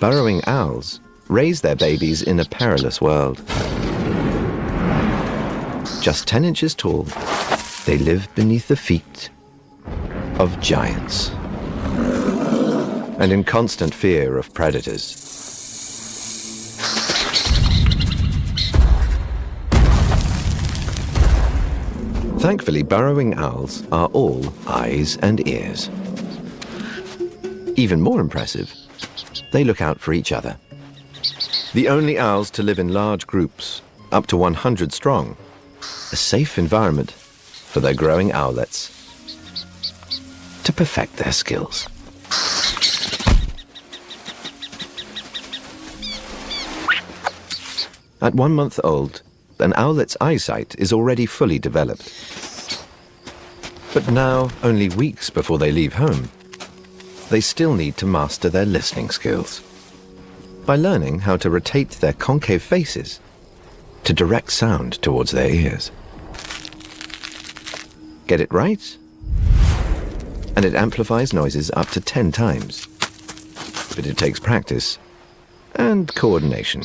burrowing owls raise their babies in a perilous world. Just 10 inches tall, they live beneath the feet of giants and in constant fear of predators. Thankfully, burrowing owls are all eyes and ears. Even more impressive, they look out for each other. The only owls to live in large groups, up to 100 strong, a safe environment for their growing owlets to perfect their skills. At 1 month old, an owlet's eyesight is already fully developed. But now, only weeks before they leave home, they still need to master their listening skills by learning how to rotate their concave faces to direct sound towards their ears. Get it right, and it amplifies noises up to 10 times. But it takes practice and coordination.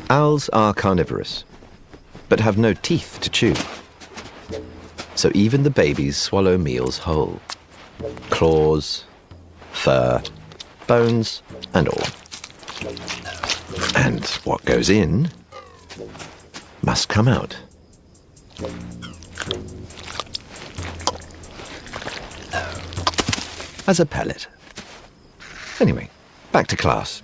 Owls are carnivorous, but have no teeth to chew. So even the babies swallow meals whole. Claws, fur, bones, and all. And what goes in must come out. As a pellet. Anyway, back to class.